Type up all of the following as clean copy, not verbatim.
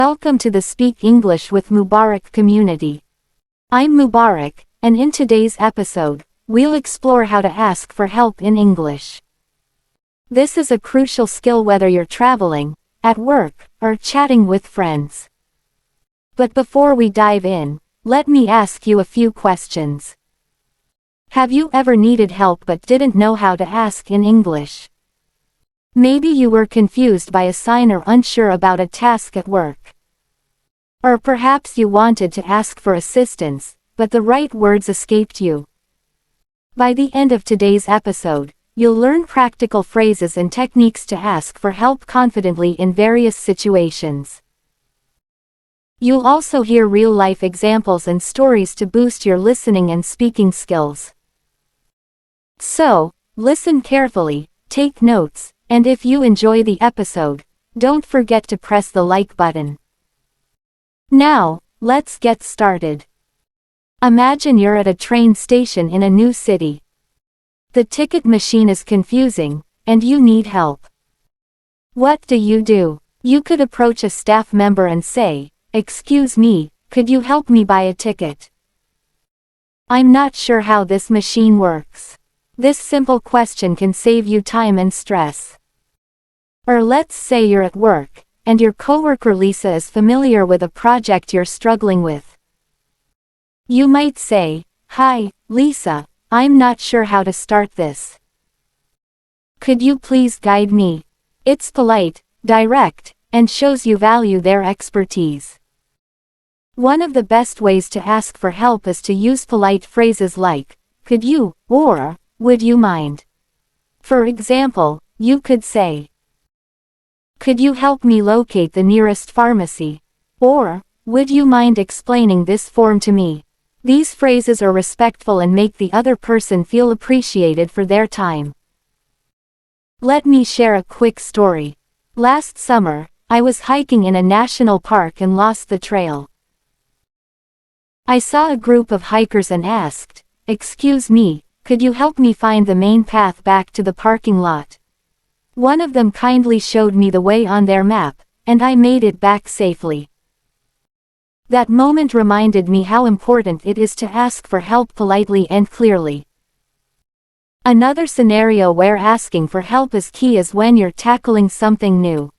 Welcome to the Speak English with Mubarak community. I'm Mubarak, and in today's episode, we'll explore how to ask for help in English. This is a crucial skill whether you're traveling, at work, or chatting with friends. But before we dive in, let me ask you a few questions. Have you ever needed help but didn't know how to ask in English? Maybe you were confused by a sign or unsure about a task at work. Or perhaps you wanted to ask for assistance, but the right words escaped you. By the end of today's episode, you'll learn practical phrases and techniques to ask for help confidently in various situations. You'll also hear real-life examples and stories to boost your listening and speaking skills. So, listen carefully, take notes, and if you enjoy the episode, don't forget to press the like button. Now, let's get started. Imagine you're at a train station in a new city. The ticket machine is confusing, and you need help. What do? You could approach a staff member and say, "Excuse me, could you help me buy a ticket? I'm not sure how this machine works." This simple question can save you time and stress. Or let's say you're at work, and your coworker Lisa is familiar with a project you're struggling with. You might say, "Hi, Lisa, I'm not sure how to start this. Could you please guide me?" It's polite, direct, and shows you value their expertise. One of the best ways to ask for help is to use polite phrases like, "Could you," or, "Would you mind?" For example, you could say, "Could you help me locate the nearest pharmacy?" Or, "Would you mind explaining this form to me?" These phrases are respectful and make the other person feel appreciated for their time. Let me share a quick story. Last summer, I was hiking in a national park and lost the trail. I saw a group of hikers and asked, "Excuse me, could you help me find the main path back to the parking lot?" One of them kindly showed me the way on their map, and I made it back safely. That moment reminded me how important it is to ask for help politely and clearly. Another scenario where asking for help is key is when you're tackling something new.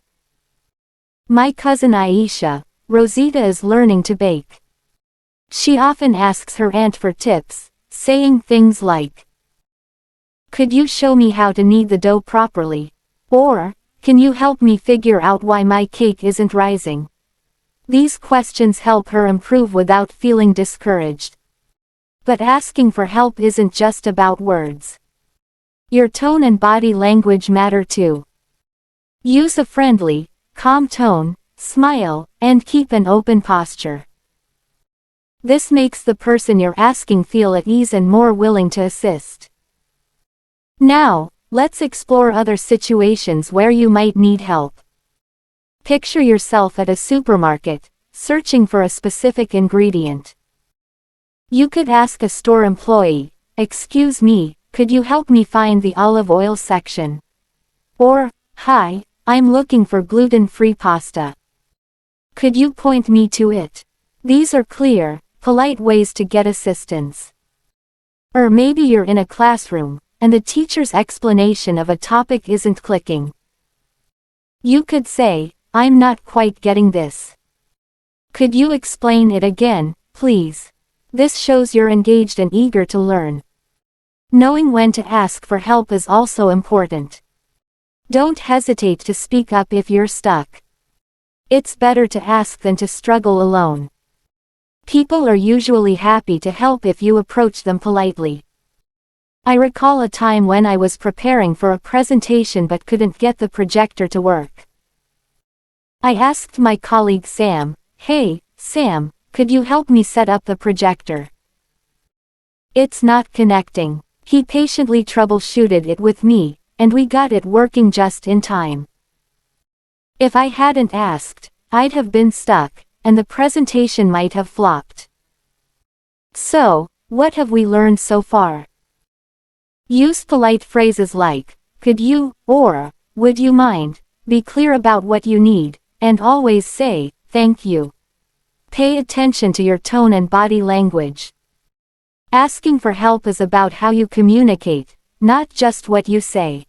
My cousin Aisha, Rosita, is learning to bake. She often asks her aunt for tips, saying things like, "Could you show me how to knead the dough properly?" Or, "Can you help me figure out why my cake isn't rising?" These questions help her improve without feeling discouraged. But asking for help isn't just about words. Your tone and body language matter too. Use a friendly, calm tone, smile, and keep an open posture. This makes the person you're asking feel at ease and more willing to assist. Now, let's explore other situations where you might need help. Picture yourself at a supermarket, searching for a specific ingredient. You could ask a store employee, "Excuse me, could you help me find the olive oil section?" Or, "Hi, I'm looking for gluten-free pasta. Could you point me to it?" These are clear, polite ways to get assistance. Or maybe you're in a classroom, and the teacher's explanation of a topic isn't clicking. You could say, "I'm not quite getting this. Could you explain it again, please?" This shows you're engaged and eager to learn. Knowing when to ask for help is also important. Don't hesitate to speak up if you're stuck. It's better to ask than to struggle alone. People are usually happy to help if you approach them politely. I recall a time when I was preparing for a presentation but couldn't get the projector to work. I asked my colleague Sam, "Hey, Sam, could you help me set up the projector? It's not connecting." He patiently troubleshooted it with me, and we got it working just in time. If I hadn't asked, I'd have been stuck, and the presentation might have flopped. So, what have we learned so far? Use polite phrases like, "Could you," or, "Would you mind?" Be clear about what you need, and always say, thank you. Pay attention to your tone and body language. Asking for help is about how you communicate, not just what you say.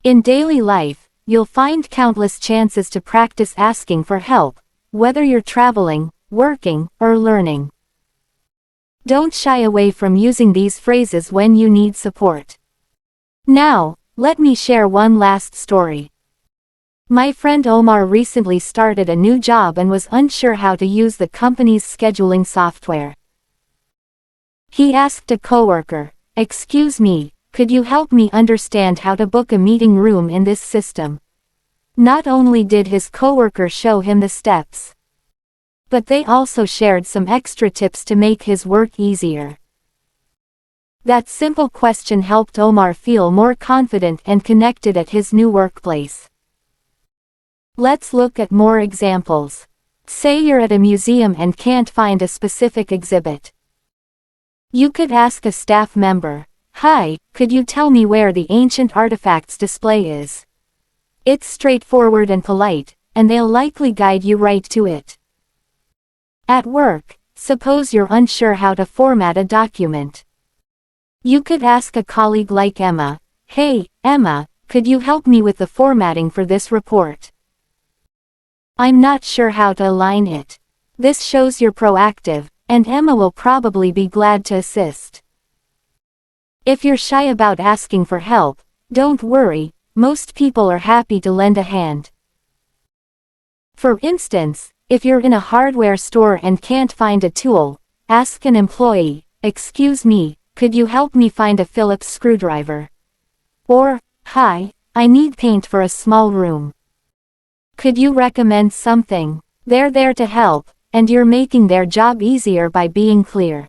In daily life, you'll find countless chances to practice asking for help, whether you're traveling, working, or learning. Don't shy away from using these phrases when you need support. Now, let me share one last story. My friend Omar recently started a new job and was unsure how to use the company's scheduling software. He asked a coworker, "Excuse me, could you help me understand how to book a meeting room in this system?" Not only did his coworker show him the steps, but they also shared some extra tips to make his work easier. That simple question helped Omar feel more confident and connected at his new workplace. Let's look at more examples. Say you're at a museum and can't find a specific exhibit. You could ask a staff member, "Hi, could you tell me where the ancient artifacts display is?" It's straightforward and polite, and they'll likely guide you right to it. At work, suppose you're unsure how to format a document. You could ask a colleague like Emma, "Hey, Emma, could you help me with the formatting for this report? I'm not sure how to align it." This shows you're proactive, and Emma will probably be glad to assist. If you're shy about asking for help, don't worry, most people are happy to lend a hand. For instance, if you're in a hardware store and can't find a tool, ask an employee, "Excuse me, could you help me find a Phillips screwdriver?" Or, "Hi, I need paint for a small room. Could you recommend something?" They're there to help, and you're making their job easier by being clear.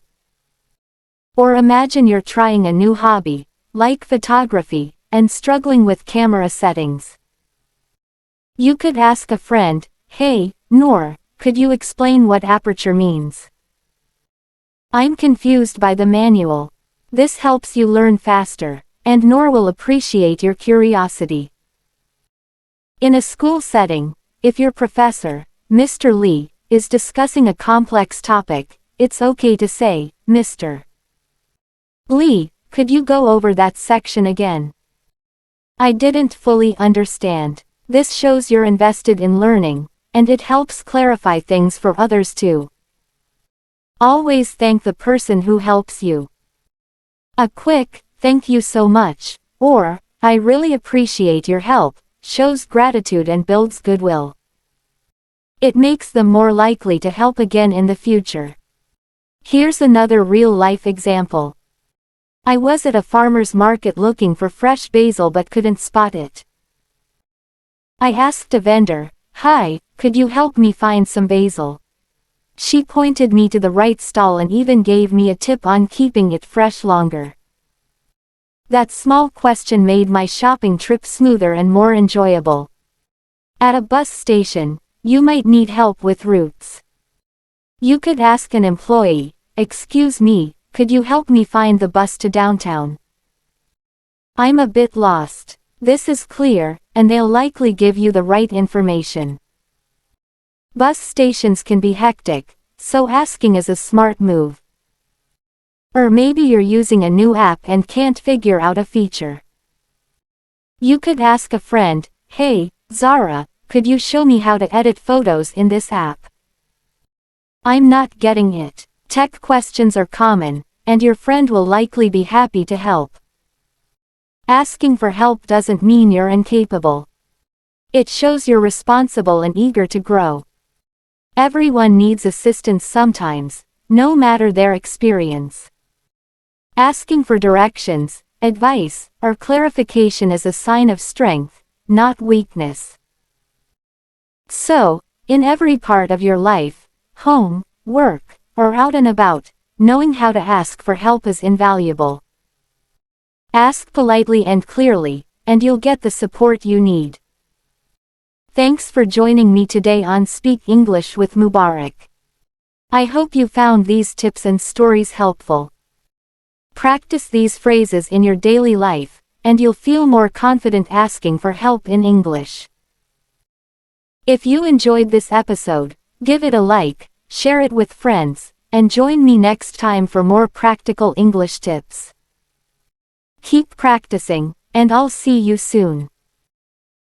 Or imagine you're trying a new hobby, like photography, and struggling with camera settings. You could ask a friend, "Hey, Noor, could you explain what aperture means? I'm confused by the manual." This helps you learn faster, and Noor will appreciate your curiosity. In a school setting, if your professor, Mr. Lee, is discussing a complex topic, it's okay to say, "Mr. Lee, could you go over that section again? I didn't fully understand." This shows you're invested in learning, and it helps clarify things for others too. Always thank the person who helps you. A quick, "Thank you so much," or, "I really appreciate your help," shows gratitude and builds goodwill. It makes them more likely to help again in the future. Here's another real-life example. I was at a farmer's market looking for fresh basil but couldn't spot it. I asked a vendor, "Hi, could you help me find some basil?" She pointed me to the right stall and even gave me a tip on keeping it fresh longer. That small question made my shopping trip smoother and more enjoyable. At a bus station, you might need help with routes. You could ask an employee, "Excuse me, could you help me find the bus to downtown? I'm a bit lost." This is clear, and they'll likely give you the right information. Bus stations can be hectic, so asking is a smart move. Or maybe you're using a new app and can't figure out a feature. You could ask a friend, "Hey, Zara, could you show me how to edit photos in this app? I'm not getting it." Tech questions are common, and your friend will likely be happy to help. Asking for help doesn't mean you're incapable. It shows you're responsible and eager to grow. Everyone needs assistance sometimes, no matter their experience. Asking for directions, advice, or clarification is a sign of strength, not weakness. So, in every part of your life, home, work, or out and about, knowing how to ask for help is invaluable. Ask politely and clearly, and you'll get the support you need. Thanks for joining me today on Speak English with Mubarak. I hope you found these tips and stories helpful. Practice these phrases in your daily life, and you'll feel more confident asking for help in English. If you enjoyed this episode, give it a like, share it with friends, and join me next time for more practical English tips. Keep practicing, and I'll see you soon.